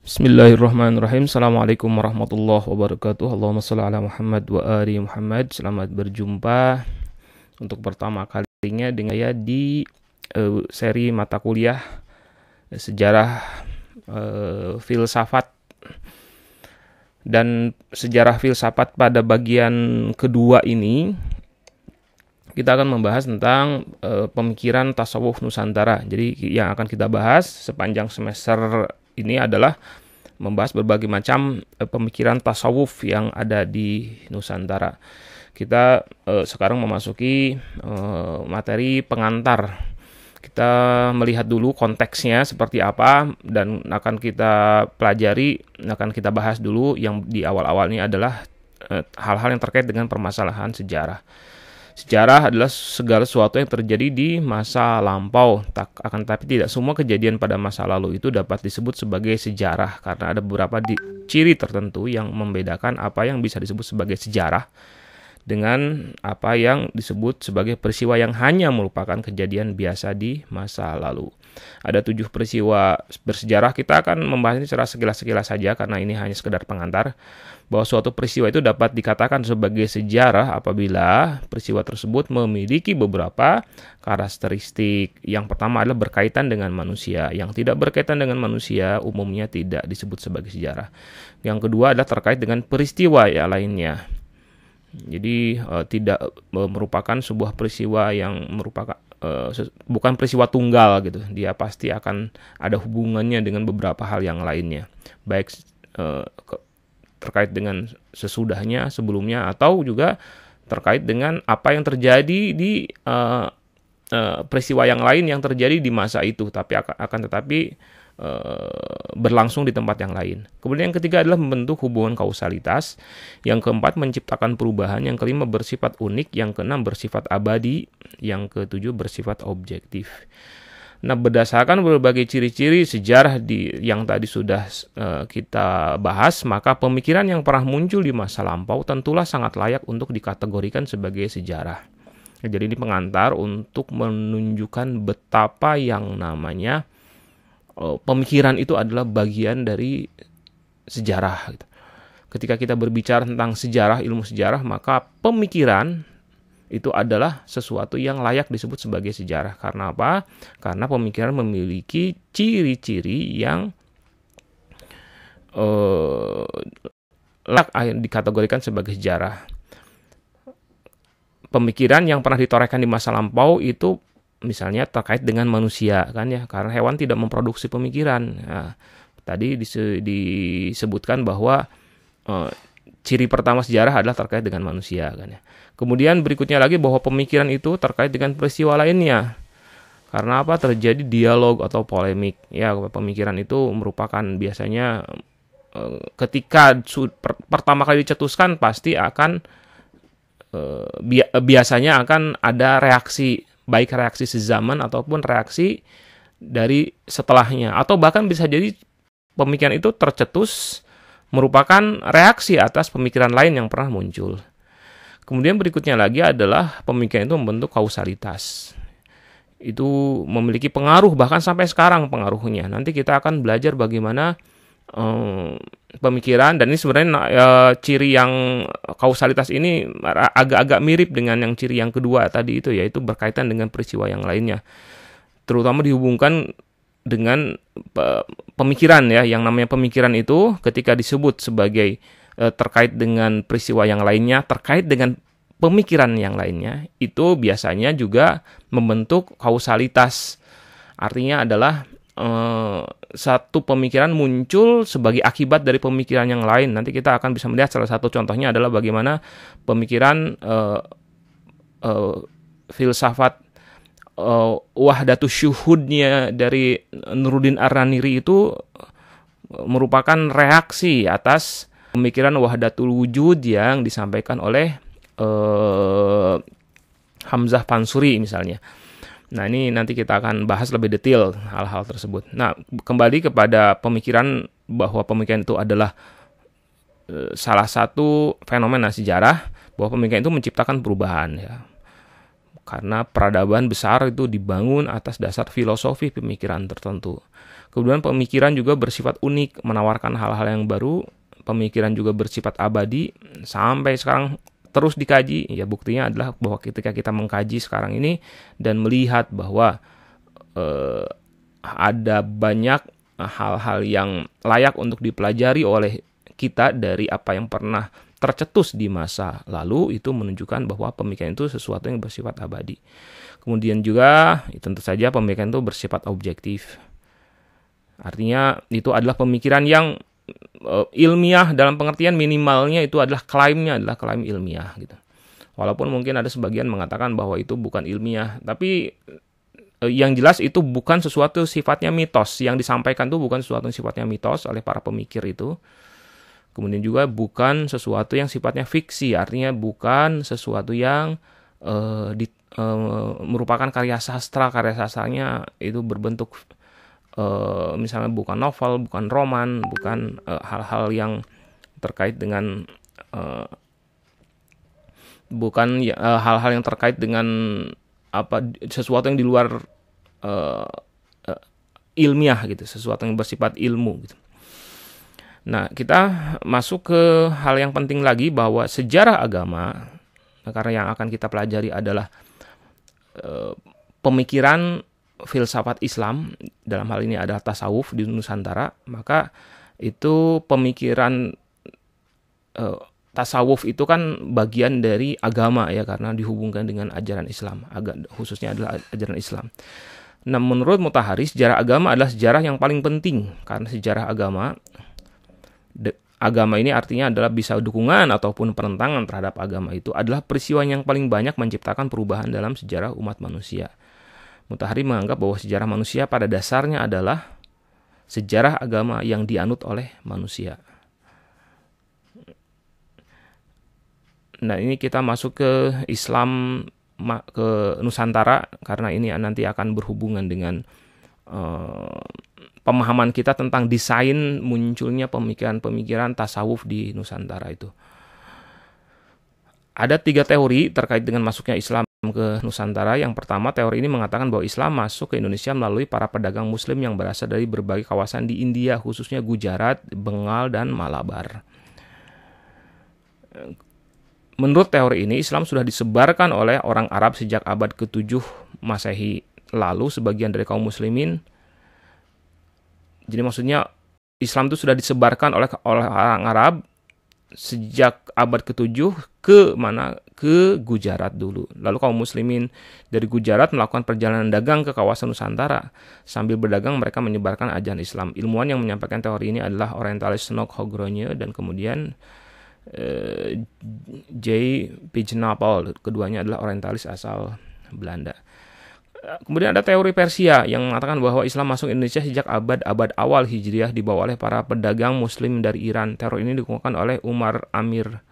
Bismillahirrahmanirrahim. Assalamualaikum warahmatullahi wabarakatuh. Allahumma shalli ala Muhammad wa ali Muhammad. Selamat berjumpa untuk pertama kalinya dengan saya di seri mata kuliah sejarah filsafat, dan sejarah filsafat pada bagian kedua ini kita akan membahas tentang pemikiran tasawuf Nusantara. Jadi yang akan kita bahas sepanjang semester ini adalah membahas berbagai macam pemikiran tasawuf yang ada di Nusantara. Kita sekarang memasuki materi pengantar. Kita melihat dulu konteksnya seperti apa, dan akan kita pelajari, akan kita bahas dulu yang di awal-awal ini adalah hal-hal yang terkait dengan permasalahan sejarah. Sejarah adalah segala sesuatu yang terjadi di masa lampau, akan tetapi tidak semua kejadian pada masa lalu itu dapat disebut sebagai sejarah, karena ada beberapa ciri tertentu yang membedakan apa yang bisa disebut sebagai sejarah dengan apa yang disebut sebagai peristiwa yang hanya merupakan kejadian biasa di masa lalu. Ada 7 peristiwa bersejarah. Kita akan membahas ini secara sekilas-sekilas saja karena ini hanya sekedar pengantar, bahwa suatu peristiwa itu dapat dikatakan sebagai sejarah apabila peristiwa tersebut memiliki beberapa karakteristik. Yang pertama adalah berkaitan dengan manusia. Yang tidak berkaitan dengan manusia umumnya tidak disebut sebagai sejarah. Yang kedua adalah terkait dengan peristiwa yang lainnya. Jadi tidak merupakan sebuah peristiwa yang merupakan bukan peristiwa tunggal gitu. Dia pasti akan ada hubungannya dengan beberapa hal yang lainnya, baik terkait dengan sesudahnya, sebelumnya, atau juga terkait dengan apa yang terjadi di peristiwa yang lain yang terjadi di masa itu, tapi akan tetapi berlangsung di tempat yang lain. Kemudian yang ketiga adalah membentuk hubungan kausalitas. Yang keempat menciptakan perubahan. Yang kelima bersifat unik. Yang keenam bersifat abadi. Yang ketujuh bersifat objektif. Nah, berdasarkan berbagai ciri-ciri sejarah yang tadi sudah kita bahas, maka pemikiran yang pernah muncul di masa lampau tentulah sangat layak untuk dikategorikan sebagai sejarah. Jadi ini pengantar untuk menunjukkan betapa yang namanya pemikiran itu adalah bagian dari sejarah. Ketika kita berbicara tentang sejarah, ilmu sejarah, maka pemikiran itu adalah sesuatu yang layak disebut sebagai sejarah. Karena apa? Karena pemikiran memiliki ciri-ciri yang layak dikategorikan sebagai sejarah. Pemikiran yang pernah ditorehkan di masa lampau itu misalnya terkait dengan manusia, kan ya, karena hewan tidak memproduksi pemikiran. Nah, tadi disebutkan bahwa ciri pertama sejarah adalah terkait dengan manusia, kan ya. Kemudian berikutnya lagi bahwa pemikiran itu terkait dengan peristiwa lainnya. Karena apa? Terjadi dialog atau polemik. Ya, pemikiran itu merupakan biasanya ketika pertama kali dicetuskan pasti akan biasanya akan ada reaksi, baik reaksi sezaman ataupun reaksi dari setelahnya, atau bahkan bisa jadi pemikiran itu tercetus merupakan reaksi atas pemikiran lain yang pernah muncul. Kemudian berikutnya lagi adalah pemikiran itu membentuk kausalitas. Itu memiliki pengaruh bahkan sampai sekarang pengaruhnya. Nanti kita akan belajar bagaimana pemikiran, dan ini sebenarnya ciri yang kausalitas ini agak-agak mirip dengan yang ciri yang kedua tadi itu, yaitu berkaitan dengan peristiwa yang lainnya, terutama dihubungkan dengan pemikiran, ya. Yang namanya pemikiran itu ketika disebut sebagai terkait dengan peristiwa yang lainnya, terkait dengan pemikiran yang lainnya, itu biasanya juga membentuk kausalitas. Artinya adalah satu pemikiran muncul sebagai akibat dari pemikiran yang lain. Nanti kita akan bisa melihat salah satu contohnya adalah bagaimana pemikiran filsafat wahdatus syuhudnya dari Nuruddin Ar-Raniri itu merupakan reaksi atas pemikiran wahdatul wujud yang disampaikan oleh Hamzah Pansuri misalnya. Nah, ini nanti kita akan bahas lebih detail hal-hal tersebut. Nah, kembali kepada pemikiran bahwa pemikiran itu adalah salah satu fenomena sejarah, bahwa pemikiran itu menciptakan perubahan, ya. Karena peradaban besar itu dibangun atas dasar filosofi pemikiran tertentu. Kemudian pemikiran juga bersifat unik, menawarkan hal-hal yang baru. Pemikiran juga bersifat abadi, sampai sekarang terus dikaji. Ya, buktinya adalah bahwa ketika kita mengkaji sekarang ini dan melihat bahwa ada banyak hal-hal yang layak untuk dipelajari oleh kita dari apa yang pernah tercetus di masa lalu, itu menunjukkan bahwa pemikiran itu sesuatu yang bersifat abadi. Kemudian juga tentu saja pemikiran itu bersifat objektif. Artinya itu adalah pemikiran yang ilmiah, dalam pengertian minimalnya itu adalah klaimnya adalah klaim ilmiah gitu. Walaupun mungkin ada sebagian mengatakan bahwa itu bukan ilmiah, tapi yang jelas itu bukan sesuatu sifatnya mitos. Yang disampaikan itu bukan sesuatu yang sifatnya mitos oleh para pemikir itu. Kemudian juga bukan sesuatu yang sifatnya fiksi, artinya bukan sesuatu yang merupakan karya sastra. Karya sastranya itu berbentuk misalnya bukan novel, bukan roman, bukan hal-hal yang terkait dengan hal-hal yang terkait dengan sesuatu yang di luar ilmiah gitu, sesuatu yang bersifat ilmu gitu. Nah, kita masuk ke hal yang penting lagi, bahwa sejarah agama, karena yang akan kita pelajari adalah pemikiran filsafat Islam, dalam hal ini adalah tasawuf di Nusantara, maka itu pemikiran tasawuf itu kan bagian dari agama ya, karena dihubungkan dengan ajaran Islam, khususnya adalah ajaran Islam. Nah, menurut Mutahari, sejarah agama adalah sejarah yang paling penting, karena sejarah agama ini artinya adalah bisa dukungan ataupun penentangan terhadap agama, itu adalah peristiwa yang paling banyak menciptakan perubahan dalam sejarah umat manusia. Mutahari menganggap bahwa sejarah manusia pada dasarnya adalah sejarah agama yang dianut oleh manusia. Nah, ini kita masuk ke Islam ke Nusantara, karena ini nanti akan berhubungan dengan pemahaman kita tentang desain munculnya pemikiran-pemikiran tasawuf di Nusantara itu. Ada 3 teori terkait dengan masuknya Islam ke Nusantara. Yang pertama, teori ini mengatakan bahwa Islam masuk ke Indonesia melalui para pedagang muslim yang berasal dari berbagai kawasan di India, khususnya Gujarat, Bengal, dan Malabar. Menurut teori ini, Islam sudah disebarkan oleh orang Arab sejak abad ke-7 Masehi lalu sebagian dari kaum muslimin. Jadi maksudnya Islam itu sudah disebarkan oleh orang Arab sejak abad ke-7 ke Gujarat dulu. Lalu kaum muslimin dari Gujarat melakukan perjalanan dagang ke kawasan Nusantara. Sambil berdagang mereka menyebarkan ajaran Islam. Ilmuwan yang menyampaikan teori ini adalah orientalis Snok Hogronje dan kemudian J. Pijnapel. Keduanya adalah orientalis asal Belanda. Kemudian ada teori Persia yang mengatakan bahwa Islam masuk Indonesia sejak abad awal Hijriah dibawa oleh para pedagang muslim dari Iran. Teori ini dikemukakan oleh Umar Amir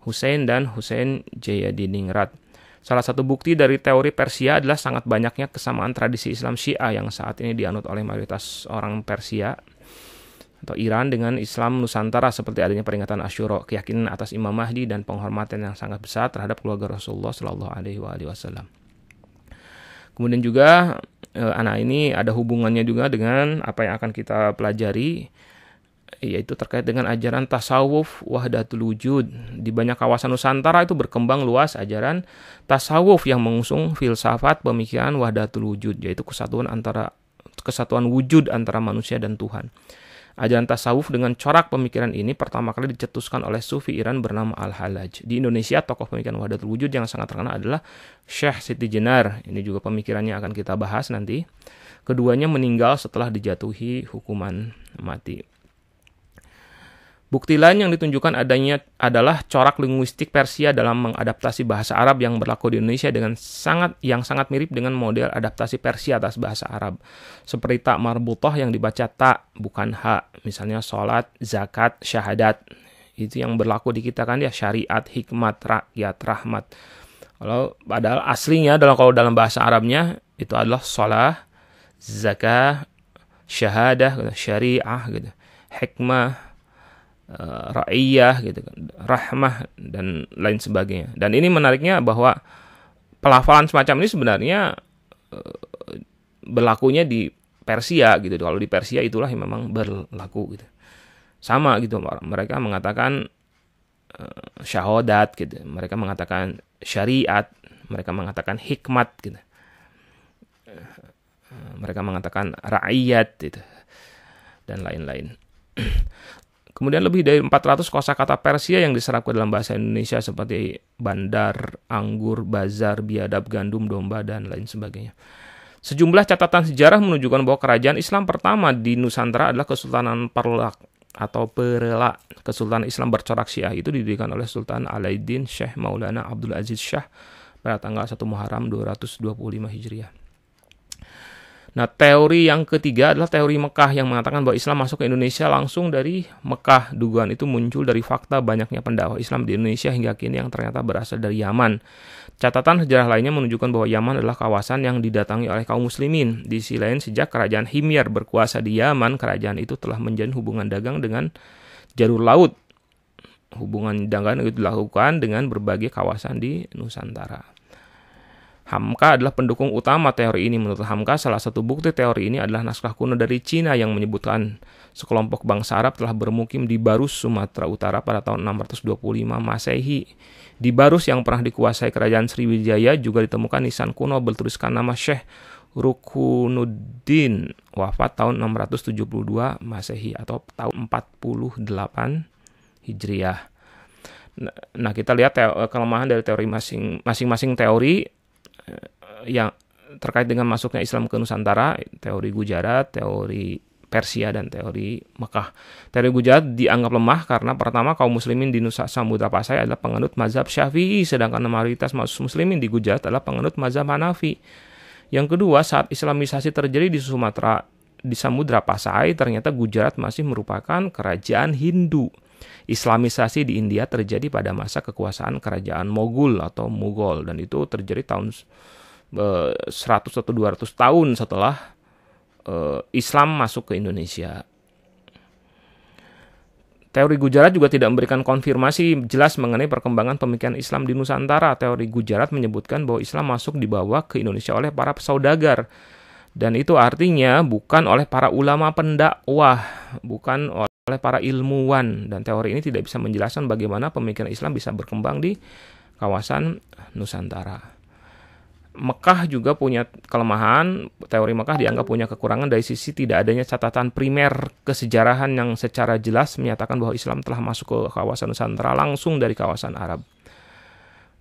Hussein dan Hussein Jayadiningrat. Salah satu bukti dari teori Persia adalah sangat banyaknya kesamaan tradisi Islam Syiah yang saat ini dianut oleh mayoritas orang Persia atau Iran dengan Islam Nusantara, seperti adanya peringatan Asyura, keyakinan atas Imam Mahdi, dan penghormatan yang sangat besar terhadap keluarga Rasulullah Shallallahu Alaihi Wasallam. Kemudian juga anak ini ada hubungannya juga dengan apa yang akan kita pelajari, yaitu terkait dengan ajaran tasawuf wahdatul wujud. Di banyak kawasan Nusantara itu berkembang luas ajaran tasawuf yang mengusung filsafat pemikiran wahdatul wujud, yaitu kesatuan wujud antara manusia dan Tuhan. Ajaran tasawuf dengan corak pemikiran ini pertama kali dicetuskan oleh Sufi Iran bernama Al-Hallaj. Di Indonesia, tokoh pemikiran wahdatul wujud yang sangat terkenal adalah Syekh Siti Jenar. Ini juga pemikirannya akan kita bahas nanti. Keduanya meninggal setelah dijatuhi hukuman mati. Bukti lain yang ditunjukkan adanya adalah corak linguistik Persia dalam mengadaptasi bahasa Arab yang berlaku di Indonesia yang sangat mirip dengan model adaptasi Persia atas bahasa Arab. Seperti ta marbutah yang dibaca ta bukan ha. Misalnya sholat, zakat, syahadat. Itu yang berlaku di kita kan ya, syariat, hikmat, rakyat, rahmat. Padahal aslinya kalau dalam bahasa Arabnya itu adalah sholat, zakat, syahadah, syariah gitu. Hikmah, ra'iyah gitu kan, rahmah dan lain sebagainya. Dan ini menariknya bahwa pelafalan semacam ini sebenarnya berlakunya di Persia gitu. Kalau di Persia itulah yang memang berlaku gitu. Sama gitu, mereka mengatakan syahadat gitu. Mereka mengatakan syariat, mereka mengatakan hikmat gitu. Mereka mengatakan rakyat gitu. Dan lain-lain. Kemudian lebih dari 400 kosakata Persia yang diserap ke dalam bahasa Indonesia seperti bandar, anggur, bazar, biadab, gandum, domba, dan lain sebagainya. Sejumlah catatan sejarah menunjukkan bahwa kerajaan Islam pertama di Nusantara adalah Kesultanan Perlak atau Perela. Kesultanan Islam bercorak Syiah itu didirikan oleh Sultan Alauddin Syekh Maulana Abdul Aziz Shah pada tanggal 1 Muharram 225 Hijriah. Nah, teori yang ketiga adalah teori Mekah yang mengatakan bahwa Islam masuk ke Indonesia langsung dari Mekah. Dugaan itu muncul dari fakta banyaknya pendakwah Islam di Indonesia hingga kini yang ternyata berasal dari Yaman. Catatan sejarah lainnya menunjukkan bahwa Yaman adalah kawasan yang didatangi oleh kaum muslimin. Di sisi lain, sejak kerajaan Himyar berkuasa di Yaman, kerajaan itu telah menjalin hubungan dagang dengan jalur laut. Hubungan dagang itu dilakukan dengan berbagai kawasan di Nusantara. Hamka adalah pendukung utama teori ini. Menurut Hamka, salah satu bukti teori ini adalah naskah kuno dari Cina yang menyebutkan sekelompok bangsa Arab telah bermukim di Barus, Sumatera Utara pada tahun 625 Masehi. Di Barus yang pernah dikuasai kerajaan Sriwijaya juga ditemukan nisan kuno bertuliskan nama Syekh Rukunuddin, wafat tahun 672 Masehi atau tahun 48 Hijriah. Nah, kita lihat kelemahan dari teori masing-masing teori yang terkait dengan masuknya Islam ke Nusantara, teori Gujarat, teori Persia, dan teori Mekah. Teori Gujarat dianggap lemah karena pertama kaum muslimin di Nusa Samudra Pasai adalah penganut mazhab Syafi'i, sedangkan mayoritas muslimin di Gujarat adalah penganut mazhab Hanafi. Yang kedua, saat Islamisasi terjadi di Sumatera, di Samudra Pasai, ternyata Gujarat masih merupakan kerajaan Hindu. Islamisasi di India terjadi pada masa kekuasaan kerajaan Mogul atau Mughal, dan itu terjadi tahun 100 atau 200 tahun setelah Islam masuk ke Indonesia. Teori Gujarat juga tidak memberikan konfirmasi jelas mengenai perkembangan pemikiran Islam di Nusantara. Teori Gujarat menyebutkan bahwa Islam masuk dibawa ke Indonesia oleh para saudagar, dan itu artinya bukan oleh para ulama pendakwah, bukan oleh para ilmuwan, dan teori ini tidak bisa menjelaskan bagaimana pemikiran Islam bisa berkembang di kawasan Nusantara. Mekah juga punya kelemahan. Teori Mekah dianggap punya kekurangan dari sisi tidak adanya catatan primer kesejarahan yang secara jelas menyatakan bahwa Islam telah masuk ke kawasan Nusantara langsung dari kawasan Arab.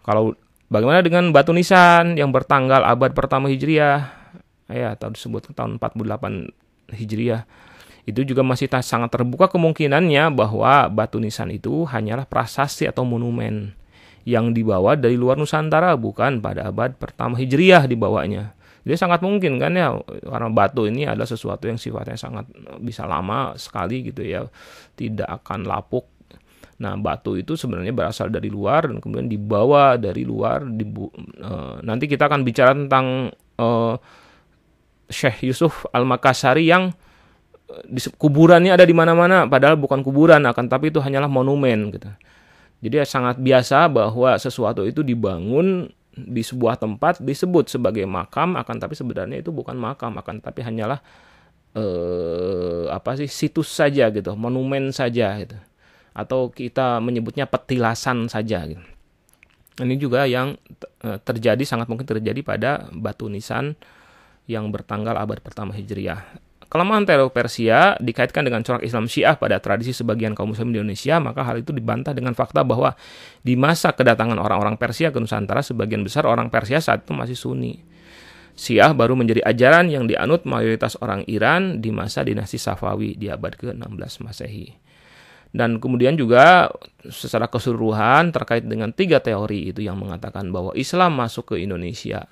Kalau bagaimana dengan batu nisan yang bertanggal abad pertama Hijriah, atau disebut tahun 48 Hijriah, itu juga masih sangat terbuka kemungkinannya bahwa batu nisan itu hanyalah prasasti atau monumen yang dibawa dari luar Nusantara, bukan pada abad pertama Hijriah dibawanya. Jadi sangat mungkin kan ya, karena batu ini adalah sesuatu yang sifatnya sangat bisa lama sekali gitu ya, tidak akan lapuk. Nah, batu itu sebenarnya berasal dari luar dan kemudian dibawa dari luar. Nanti kita akan bicara tentang Syekh Yusuf Al-Makassari yang kuburannya ada di mana-mana, padahal bukan kuburan, akan tapi itu hanyalah monumen gitu. Jadi sangat biasa bahwa sesuatu itu dibangun di sebuah tempat disebut sebagai makam, akan tapi sebenarnya itu bukan makam, akan tapi hanyalah situs saja gitu, monumen saja gitu. Atau kita menyebutnya petilasan saja gitu. Ini juga yang terjadi, sangat mungkin terjadi pada batu nisan yang bertanggal abad pertama Hijriah. Kelemahan teori Persia dikaitkan dengan corak Islam Syiah pada tradisi sebagian kaum muslim di Indonesia, maka hal itu dibantah dengan fakta bahwa di masa kedatangan orang-orang Persia ke Nusantara, sebagian besar orang Persia saat itu masih Sunni. Syiah baru menjadi ajaran yang dianut mayoritas orang Iran di masa dinasti Safawi di abad ke-16 Masehi. Dan kemudian juga secara keseluruhan terkait dengan 3 teori itu yang mengatakan bahwa Islam masuk ke Indonesia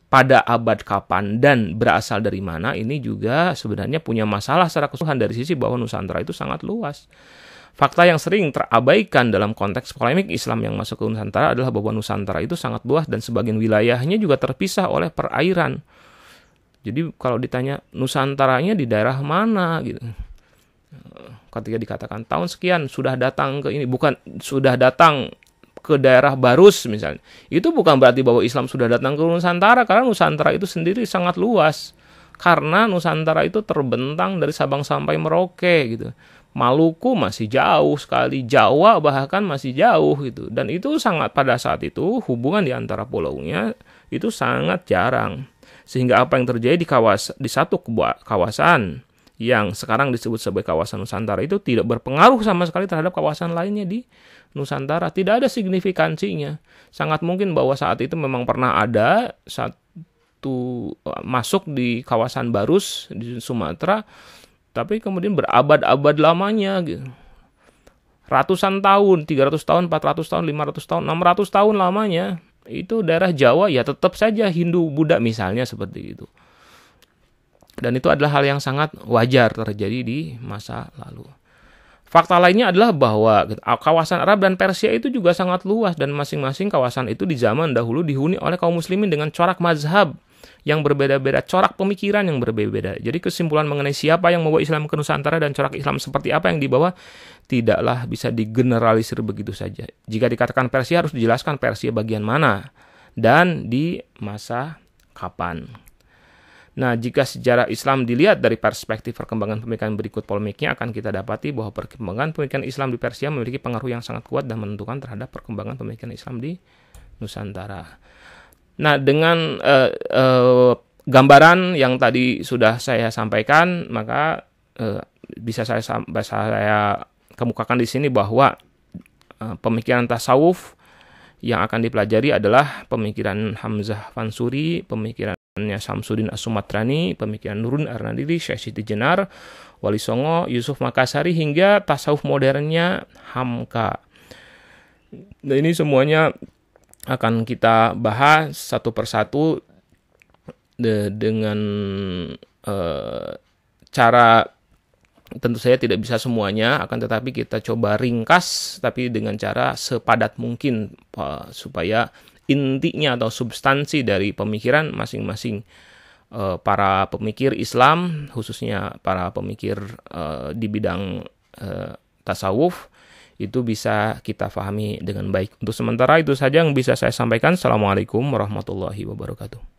pada abad kapan dan berasal dari mana, ini juga sebenarnya punya masalah secara keseluruhan dari sisi bahwa Nusantara itu sangat luas. Fakta yang sering terabaikan dalam konteks polemik Islam yang masuk ke Nusantara adalah bahwa Nusantara itu sangat luas dan sebagian wilayahnya juga terpisah oleh perairan. Jadi kalau ditanya Nusantaranya di daerah mana gitu, ketika dikatakan tahun sekian sudah datang ke ini, bukan sudah datang ke daerah Barus misalnya, itu bukan berarti bahwa Islam sudah datang ke Nusantara, karena Nusantara itu sendiri sangat luas. Karena Nusantara itu terbentang dari Sabang sampai Merauke gitu. Maluku masih jauh sekali, Jawa bahkan masih jauh gitu. Dan itu sangat, pada saat itu hubungan di antara pulaunya itu sangat jarang. Sehingga apa yang terjadi di satu kawasan yang sekarang disebut sebagai kawasan Nusantara itu tidak berpengaruh sama sekali terhadap kawasan lainnya di Nusantara. Tidak ada signifikansinya. Sangat mungkin bahwa saat itu memang pernah ada satu masuk di kawasan Barus di Sumatera, tapi kemudian berabad-abad lamanya gitu. Ratusan tahun, 300 tahun, 400 tahun, 500 tahun, 600 tahun lamanya. Itu daerah Jawa ya tetap saja Hindu Buddha misalnya seperti itu. Dan itu adalah hal yang sangat wajar terjadi di masa lalu. Fakta lainnya adalah bahwa kawasan Arab dan Persia itu juga sangat luas, dan masing-masing kawasan itu di zaman dahulu dihuni oleh kaum muslimin dengan corak mazhab yang berbeda-beda, corak pemikiran yang berbeda-beda. Jadi kesimpulan mengenai siapa yang membawa Islam ke Nusantara dan corak Islam seperti apa yang dibawa tidaklah bisa digeneralisir begitu saja. Jika dikatakan Persia, harus dijelaskan Persia bagian mana dan di masa kapan. Nah, jika sejarah Islam dilihat dari perspektif perkembangan pemikiran berikut polemiknya, akan kita dapati bahwa perkembangan pemikiran Islam di Persia memiliki pengaruh yang sangat kuat dan menentukan terhadap perkembangan pemikiran Islam di Nusantara. Nah, dengan gambaran yang tadi sudah saya sampaikan, maka bisa saya kemukakan di sini bahwa pemikiran tasawuf yang akan dipelajari adalah pemikiran Hamzah Fansuri, pemikirannya Samsudin As-Sumatrani, pemikiran Nurun Arnadili, Syekh Siti Jenar, Wali Songo, Yusuf Makassari, hingga tasawuf modernnya Hamka. Nah, ini semuanya akan kita bahas satu persatu dengan cara, tentu saja tidak bisa semuanya, akan tetapi kita coba ringkas tapi dengan cara sepadat mungkin supaya intinya atau substansi dari pemikiran masing-masing para pemikir Islam, khususnya para pemikir di bidang tasawuf, itu bisa kita pahami dengan baik. Untuk sementara itu saja yang bisa saya sampaikan. Assalamualaikum warahmatullahi wabarakatuh.